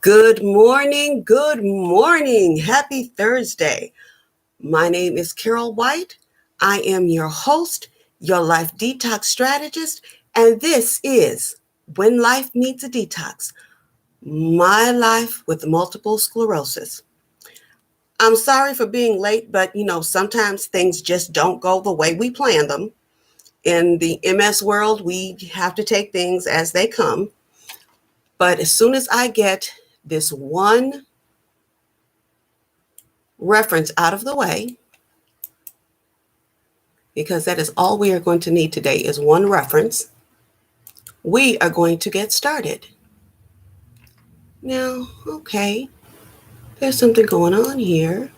Good morning. Good morning. Happy Thursday. My name is Carol White. I am your host, your life detox strategist, and this is When Life Needs a Detox, my life with multiple sclerosis. I'm sorry for being late, but sometimes things just don't go the way we plan them. In the MS world, we have to take things as they come. But as soon as I get this one reference out of the way, because that is all we are going to need today is one reference, we are going to get started. Now, okay, there's something going on here.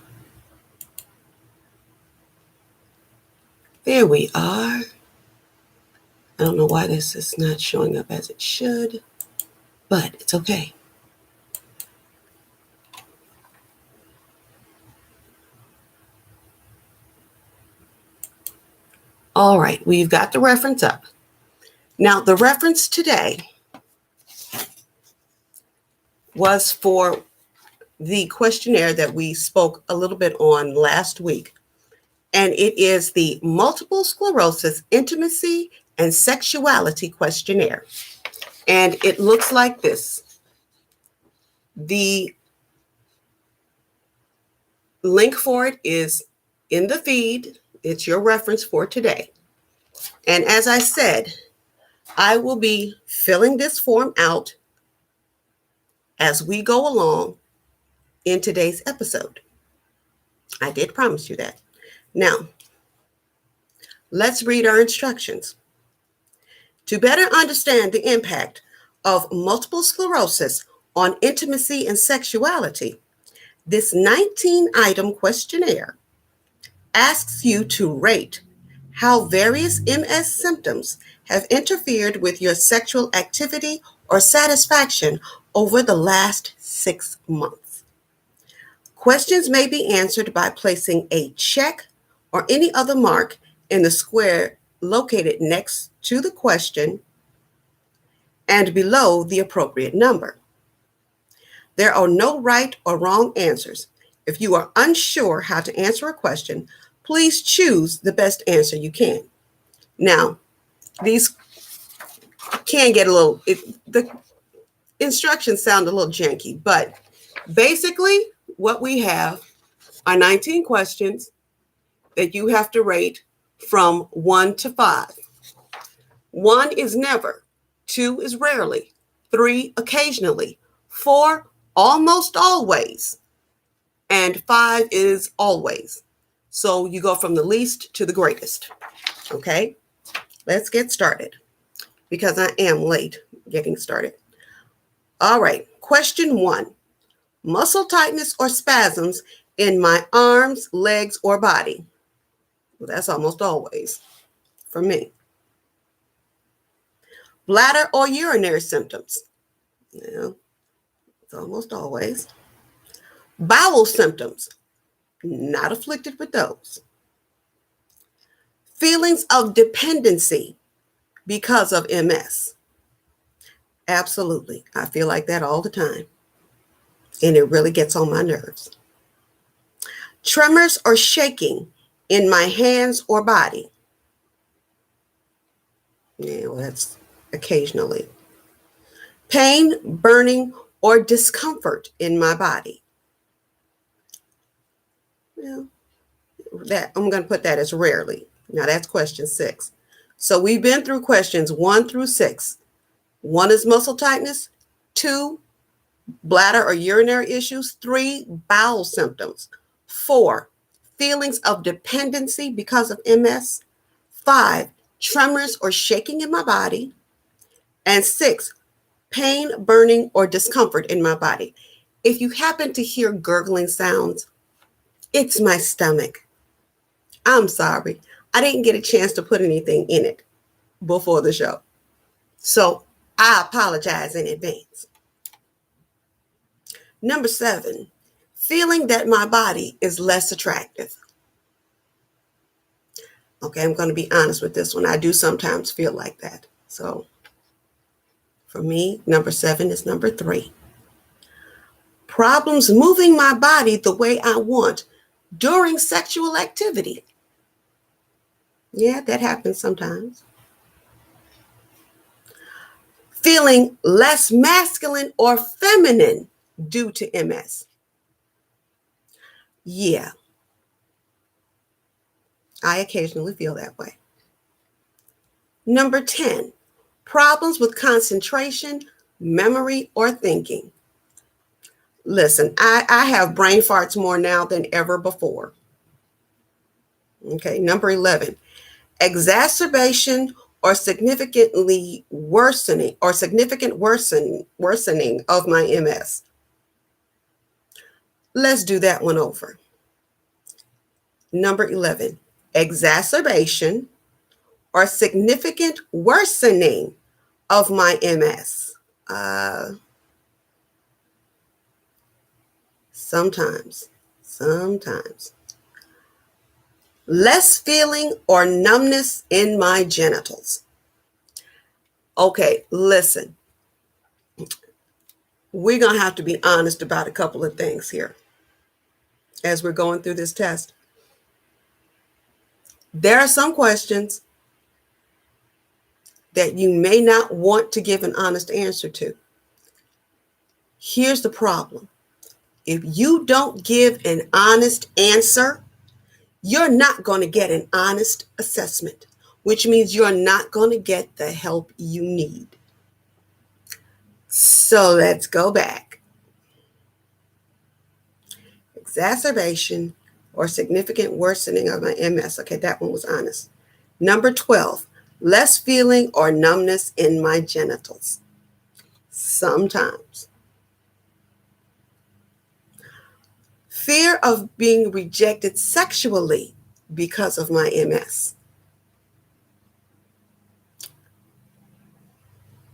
There we are. I don't know why this is not showing up as it should, but it's okay. All right, we've got the reference up. Now, the reference today was for the questionnaire that we spoke a little bit on last week, and it is the Multiple Sclerosis Intimacy and Sexuality Questionnaire. And it looks like this. The link for it is in the feed. It's your reference for today. And as I said, I will be filling this form out as we go along in today's episode. I did promise you that. Now, let's read our instructions. To better understand the impact of multiple sclerosis on intimacy and sexuality, this 19-item questionnaire asks you to rate how various MS symptoms have interfered with your sexual activity or satisfaction over the last 6 months. Questions may be answered by placing a check or any other mark in the square located next to the question and below the appropriate number. There are no right or wrong answers. If you are unsure how to answer a question, please choose the best answer you can. Now, these can get the instructions sound a little janky, but basically what we have are 19 questions that you have to rate from 1 to 5. 1 is never, 2 is rarely, 3 occasionally, 4 almost always, and 5 is always. So you go from the least to the greatest. Okay, let's get started because I am late getting started. All right, question 1. Muscle tightness or spasms in my arms, legs, or body. Well, that's almost always for me. Bladder or urinary symptoms. Yeah, it's almost always. Bowel symptoms. Not afflicted with those. Feelings of dependency because of MS. Absolutely. I feel like that all the time. And it really gets on my nerves. Tremors or shaking in my hands or body. Yeah, well, that's occasionally. Pain, burning, or discomfort in my body. Well, that I'm going to put that as rarely. Now that's question 6. So we've been through questions 1 through 6. 1 is muscle tightness. 2, bladder or urinary issues. 3, bowel symptoms. 4, feelings of dependency because of MS. 5, tremors or shaking in my body. And 6, pain, burning, or discomfort in my body. If you happen to hear gurgling sounds, it's my stomach. I'm sorry. I didn't get a chance to put anything in it before the show. So I apologize in advance. Number 7, feeling that my body is less attractive. Okay, I'm going to be honest with this one. I do sometimes feel like that. So for me, number 7 is number 3. Problems moving my body the way I want during sexual activity. Yeah, that happens sometimes. Feeling less masculine or feminine due to MS. Yeah, I occasionally feel that way. Number 10, problems with concentration, memory, or thinking. Listen, I have brain farts more now than ever before. Okay, number 11, exacerbation or significant worsening of my MS. Let's do that one over. Number 11, exacerbation or significant worsening of my MS. Sometimes. Less feeling or numbness in my genitals. Okay, listen. We're going to have to be honest about a couple of things here as we're going through this test. There are some questions that you may not want to give an honest answer to. Here's the problem. If you don't give an honest answer, you're not going to get an honest assessment, which means you're not going to get the help you need. So let's go back. Exacerbation or significant worsening of my MS. Okay, that one was honest. Number 12, less feeling or numbness in my genitals. Sometimes. Fear of being rejected sexually because of my MS.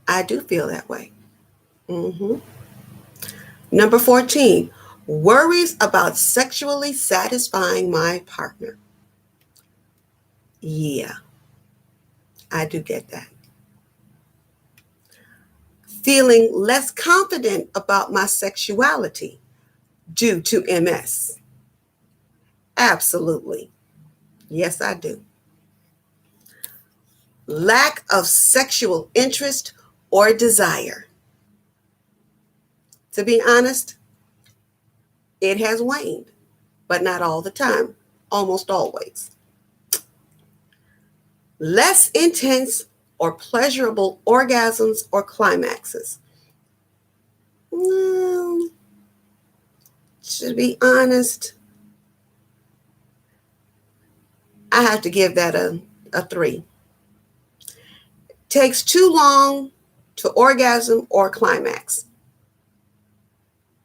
I do feel that way. Number 14, worries about sexually satisfying my partner. Yeah, I do get that. Feeling less confident about my sexuality due to MS. Absolutely. Yes, I do. Lack of sexual interest or desire. To be honest, it has waned, but not all the time, almost always. Less intense or pleasurable orgasms or climaxes. To be honest, I have to give that a 3. Takes too long to orgasm or climax.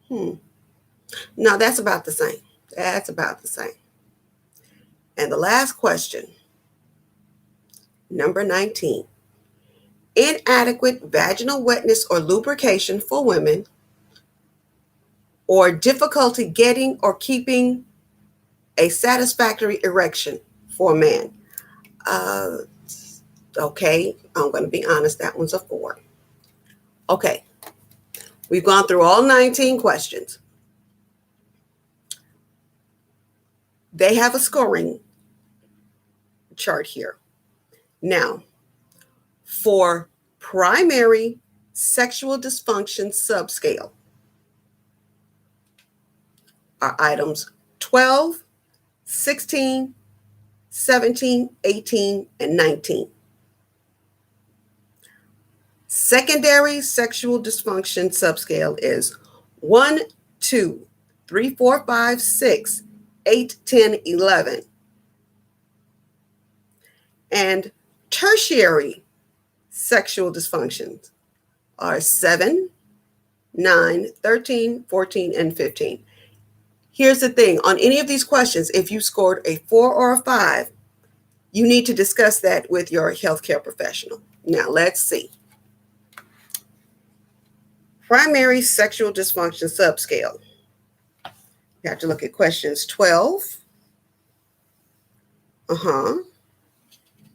No, that's about the same. That's about the same. And the last question, number 19. Inadequate vaginal wetness or lubrication for women, or difficulty getting or keeping a satisfactory erection for a man. Okay, I'm going to be honest, that one's a 4. Okay, we've gone through all 19 questions. They have a scoring chart here. Now, for primary sexual dysfunction subscale are items 12, 16, 17, 18, and 19. Secondary sexual dysfunction subscale is 1, 2, 3, 4, 5, 6, 8, 10, 11. And tertiary sexual dysfunctions are 7, 9, 13, 14, and 15. Here's the thing. On any of these questions, if you scored a 4 or a 5, you need to discuss that with your healthcare professional. Now, let's see. Primary sexual dysfunction subscale. You have to look at questions 12,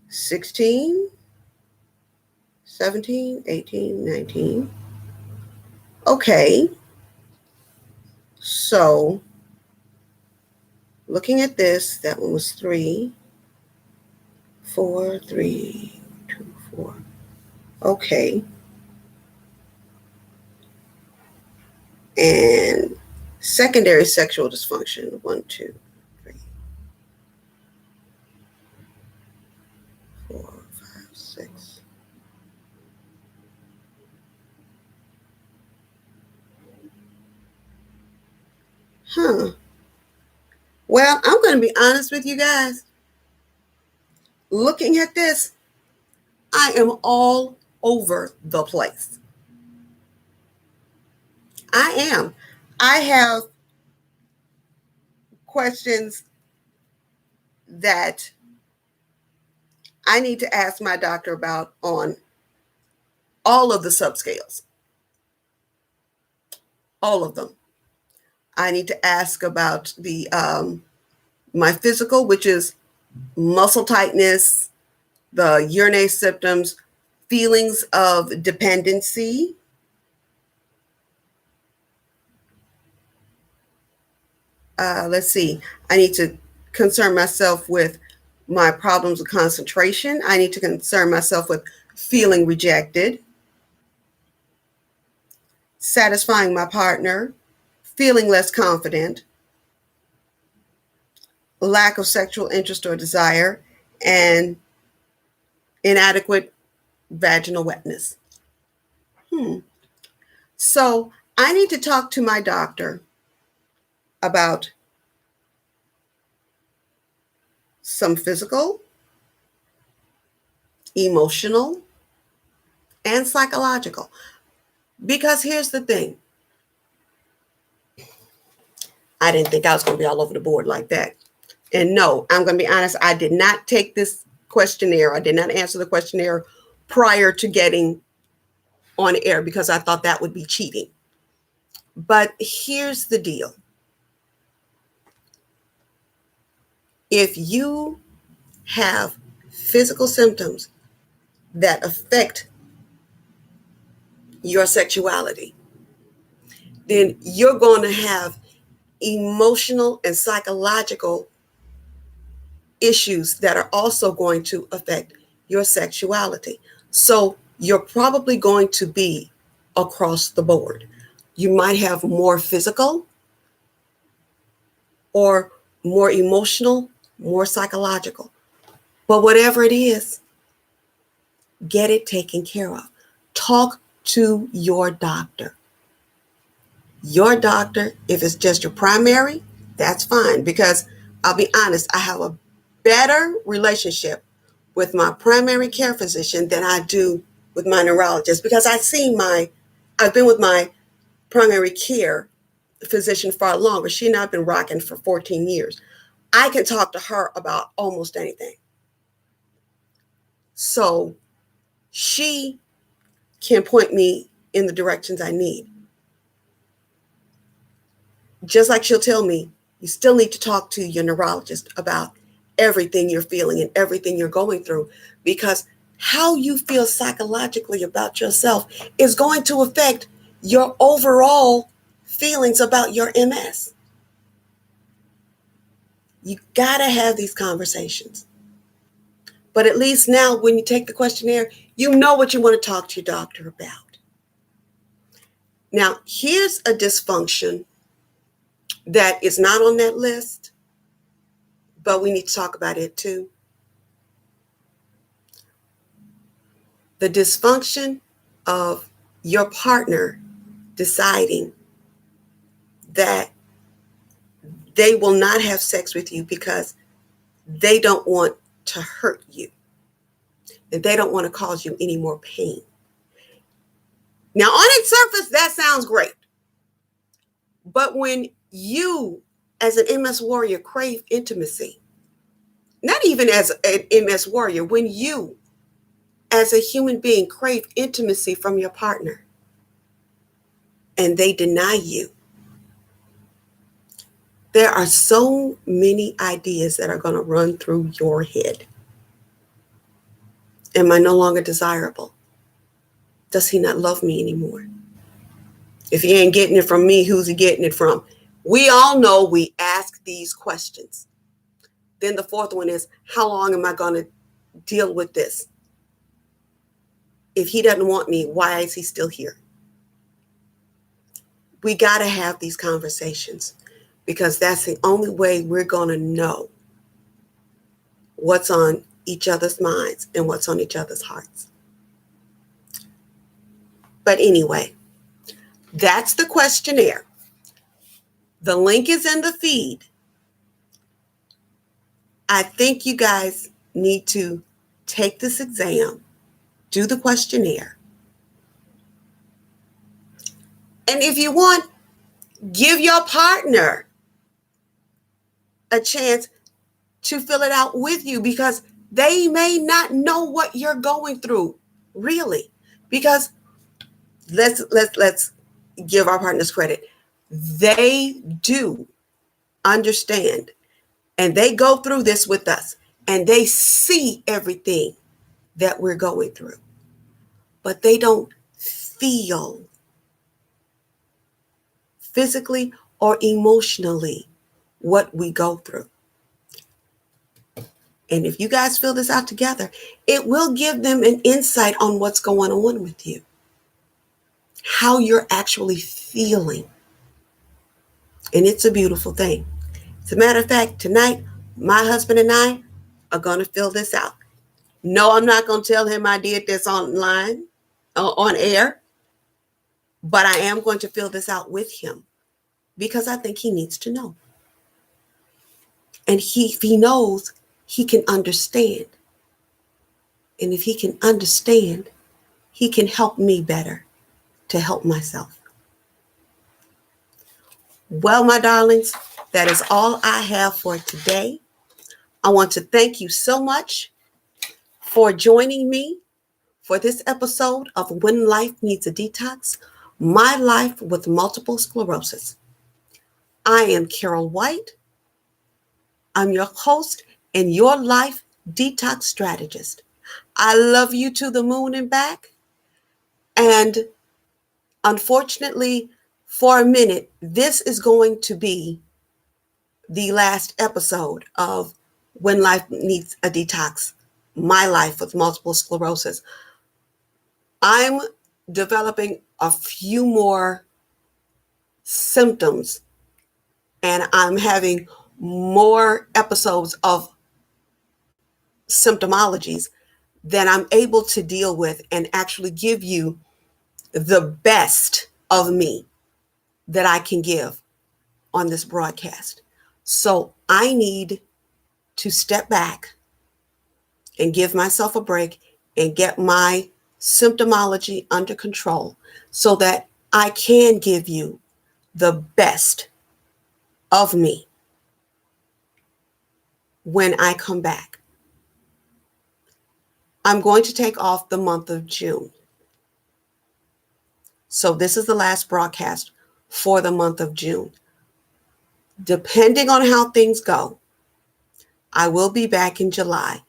16, 17, 18, 19. Okay. So looking at this, that one was 3, 4, 3, 2, 4. Okay. And secondary sexual dysfunction, 1, 2, 3, 4, 5, 6. Huh. Well, I'm going to be honest with you guys. Looking at this, I am all over the place. I am. I have questions that I need to ask my doctor about on all of the subscales, all of them. I need to ask about the my physical, which is muscle tightness, the urinary symptoms, feelings of dependency. Let's see. I need to concern myself with my problems with concentration. I need to concern myself with feeling rejected, satisfying my partner, feeling less confident, lack of sexual interest or desire, and inadequate vaginal wetness. So I need to talk to my doctor about some physical, emotional, and psychological. Because here's the thing. I didn't think I was going to be all over the board like that. And no, I'm going to be honest, I did not take this questionnaire. I did not answer the questionnaire prior to getting on air because I thought that would be cheating. But here's the deal. If you have physical symptoms that affect your sexuality, then you're going to have emotional and psychological issues that are also going to affect your sexuality. So you're probably going to be across the board. You might have more physical or more emotional, more psychological. But whatever it is, get it taken care of. Talk to your doctor. Your doctor, if it's just your primary, that's fine. Because I'll be honest, I have a better relationship with my primary care physician than I do with my neurologist, because I've been with my primary care physician far longer. She and I have been rocking for 14 years. I can talk to her about almost anything. So she can point me in the directions I need. Just like she'll tell me, you still need to talk to your neurologist about everything you're feeling and everything you're going through, because how you feel psychologically about yourself is going to affect your overall feelings about your MS. You got to have these conversations. But at least now, when you take the questionnaire, you know what you want to talk to your doctor about. Now, here's a dysfunction that is not on that list, but we need to talk about it too. The dysfunction of your partner deciding that they will not have sex with you because they don't want to hurt you and they don't want to cause you any more pain. Now, on its surface, that sounds great. But when you, as an MS warrior, crave intimacy, not even as an MS warrior, when you, as a human being, crave intimacy from your partner and they deny you, there are so many ideas that are going to run through your head. Am I no longer desirable? Does he not love me anymore? If he ain't getting it from me, who's he getting it from? We all know we ask these questions. Then the fourth one is, how long am I going to deal with this? If he doesn't want me, why is he still here? We got to have these conversations because that's the only way we're going to know what's on each other's minds and what's on each other's hearts. But anyway, that's the questionnaire. The link is in the feed. I think you guys need to take this exam, do the questionnaire. And if you want, give your partner a chance to fill it out with you because they may not know what you're going through, really. Because let's give our partners credit. They do understand and they go through this with us and they see everything that we're going through, but they don't feel physically or emotionally what we go through. And if you guys fill this out together, it will give them an insight on what's going on with you, how you're actually feeling. And it's a beautiful thing. As a matter of fact, tonight, my husband and I are going to fill this out. No, I'm not going to tell him I did this online, on air, but I am going to fill this out with him because I think he needs to know. And if he knows, he can understand. And if he can understand, he can help me better to help myself. Well, my darlings, that is all I have for today. I want to thank you so much for joining me for this episode of When Life Needs a Detox, My Life with Multiple Sclerosis. I am Carol White. I'm your host and your life detox strategist. I love you to the moon and back. And unfortunately, for a minute, this is going to be the last episode of When Life Needs a Detox, My Life with Multiple Sclerosis. I'm developing a few more symptoms and I'm having more episodes of symptomologies than I'm able to deal with and actually give you the best of me that I can give on this broadcast. So I need to step back and give myself a break and get my symptomology under control so that I can give you the best of me when I come back. I'm going to take off the month of June. So this is the last broadcast for the month of June. Depending on how things go, I will be back in July.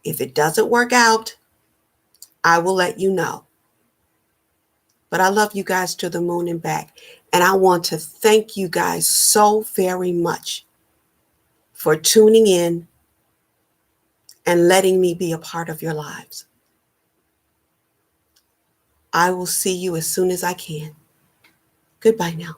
If it doesn't work out, I will let you know. But I love you guys to the moon and back. And I want to thank you guys so very much for tuning in and letting me be a part of your lives. I will see you as soon as I can. Goodbye now.